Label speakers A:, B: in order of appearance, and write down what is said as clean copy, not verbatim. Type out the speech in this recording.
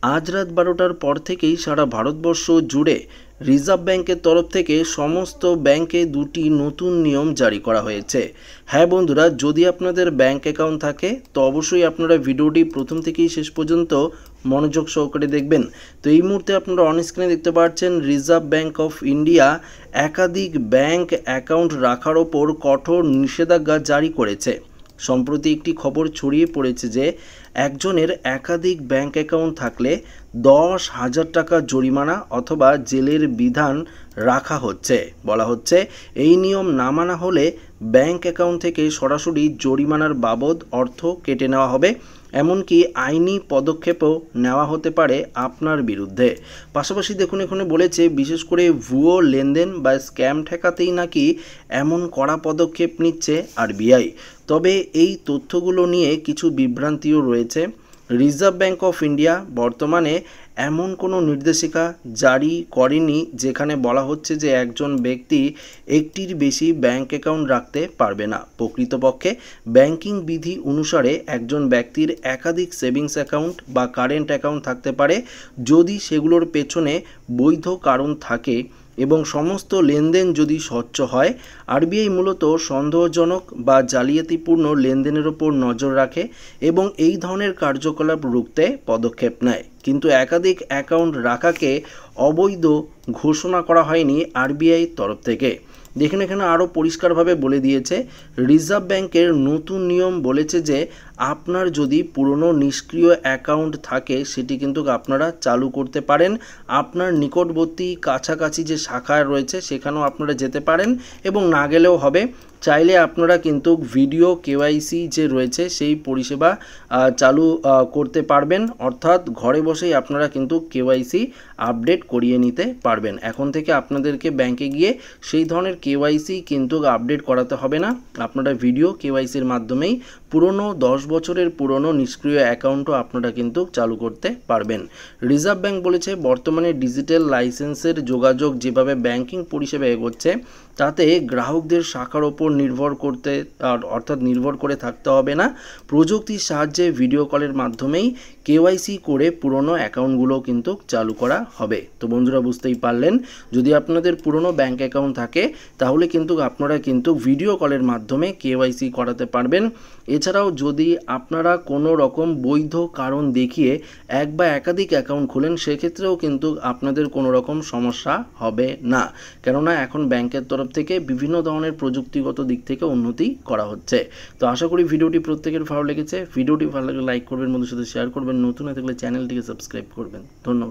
A: আজ রাত 12টার পর থেকেই সারা ভারতবর্ষ জুড়ে রিজার্ভ ব্যাংকের তরফ থেকে সমস্ত ব্যাংকে দুটি নতুন নিয়ম জারি করা হয়েছে। হ্যাঁ বন্ধুরা, যদি আপনাদের ব্যাংক অ্যাকাউন্ট থাকে তো অবশ্যই আপনারা ভিডিওটি প্রথম থেকেই শেষ পর্যন্ত মনোযোগ সহকারে দেখবেন। তো এই মুহূর্তে আপনারা অন স্ক্রিনে দেখতে পাচ্ছেন রিজার্ভ ব্যাংক অফ ইন্ডিয়া একাধিক ব্যাংক অ্যাকাউন্ট রাখার ওপর কঠোর নিষেধাজ্ঞা জারি করেছে। সম্প্রতি একটি খবর ছড়িয়ে পড়েছে যে একজনের একাধিক ব্যাংক অ্যাকাউন্ট থাকলে 10,000 টাকা জরিমানা অথবা জেলের বিধান রাখা হচ্ছে। বলা হচ্ছে এই নিয়ম না মানা হলে ব্যাংক অ্যাকাউন্ট থেকে সরাসরি জরিমানার বাবদ অর্থ কেটে নেওয়া হবে, এমনকি আইনি পদক্ষেপও নেওয়া হতে পারে আপনার বিরুদ্ধে। পাশাপাশি দেখুন এখানে বলেছে বিশেষ করে ভুয়ো লেনদেন বা স্ক্যাম ঠেকাতেই নাকি এমন কড়া পদক্ষেপ নিচ্ছে আরবিআই। তবে এই তথ্যগুলো নিয়ে কিছু বিভ্রান্তিও রয়েছে। রিজার্ভ ব্যাংক অফ ইন্ডিয়া বর্তমানে এমন কোনো নির্দেশিকা জারি করেনি যেখানে বলা হচ্ছে যে একজন ব্যক্তি একটির বেশি ব্যাংক অ্যাকাউন্ট রাখতে পারবে না। প্রকৃতপক্ষে ব্যাংকিং বিধি অনুসারে একজন ব্যক্তির একাধিক সেভিংস অ্যাকাউন্ট বা কারেন্ট অ্যাকাউন্ট থাকতে পারে যদি সেগুলোর পেছনে বৈধ কারণ থাকে এবং সমস্ত লেনদেন যদি স্বচ্ছ হয়। আরবিআই মূলত সন্দেহজনক বা জালিয়াতিপূর্ণ লেনদেনের ওপর নজর রাখে এবং এই ধরনের কার্যকলাপ রুখতে পদক্ষেপ নেয়, কিন্তু একাধিক অ্যাকাউন্ট রাখাকে অবৈধ ঘোষণা করা হয়নি আরবিআইয়ের তরফ থেকে। দেখুন এখানে আরও পরিষ্কারভাবে বলে দিয়েছে রিজার্ভ ব্যাংকের নতুন নিয়ম বলেছে যে আপনার যদি পুরনো নিষ্ক্রিয় অ্যাকাউন্ট থাকে সেটি কিন্তু আপনারা চালু করতে পারেন। আপনার নিকটবর্তী কাছাকাছি যে শাখায় রয়েছে সেখানেও আপনারা যেতে পারেন এবং না গেলেও হবে। চাইলে আপনারা কিন্তু ভিডিও কেওয়াইসি যে রয়েছে সেই পরিষেবা চালু করতে পারবেন, অর্থাৎ ঘরে বসেই আপনারা কিন্তু কেওয়াইসি আপডেট করিয়ে নিতে পারবেন। এখন থেকে আপনাদেরকে ব্যাংকে গিয়ে সেই ধরনের কেওয়াইসি কিন্তু আপডেট করাতে হবে না। আপনারা ভিডিও কেওয়াইসির মাধ্যমেই পুরনো 10 বছরের পুরনো নিষ্ক্রিয় অ্যাকাউন্টও আপনারা কিন্তু চালু করতে পারবেন। রিজার্ভ ব্যাংক বলেছে বর্তমানে ডিজিটাল লাইসেন্সের যোগাযোগ যেভাবে ব্যাংকিং পরিষেবা এগোচ্ছে তাতে গ্রাহকদের শাখার ওপর নির্ভর করে থাকতে হবে না। প্রযুক্তির সাহায্যে ভিডিও কলের মাধ্যমেই কেওয়াইসি করে পুরনো অ্যাকাউন্টগুলো কিন্তু চালু করা হবে। তো বন্ধুরা বুঝতেই পারলেন, যদি আপনাদের পুরনো ব্যাংক অ্যাকাউন্ট থাকে তাহলে কিন্তু আপনারা কিন্তু ভিডিও কলের মাধ্যমে কেওয়াইসি করাতে পারবেন। এছাড়াও যদি আপনারা কোনো রকম বৈধ কারণ দেখিয়ে এক বা একাধিক অ্যাকাউন্ট খোলেন সেক্ষেত্রেও কিন্তু আপনাদের কোনো রকম সমস্যা হবে না, কেননা এখন ব্যাংকের তরফ থেকে বিভিন্ন ধরনের প্রযুক্তিগত দিক থেকে উন্নতি করা হচ্ছে। তো আশা করি ভিডিওটি প্রত্যেকের ভালো লেগেছে। ভিডিওটি ভালো লাগলে লাইক করবেন, বন্ধুদের সাথে শেয়ার করবেন, নতুন হয়ে থাকলে চ্যানেলটিকে সাবস্ক্রাইব করবেন। ধন্যবাদ।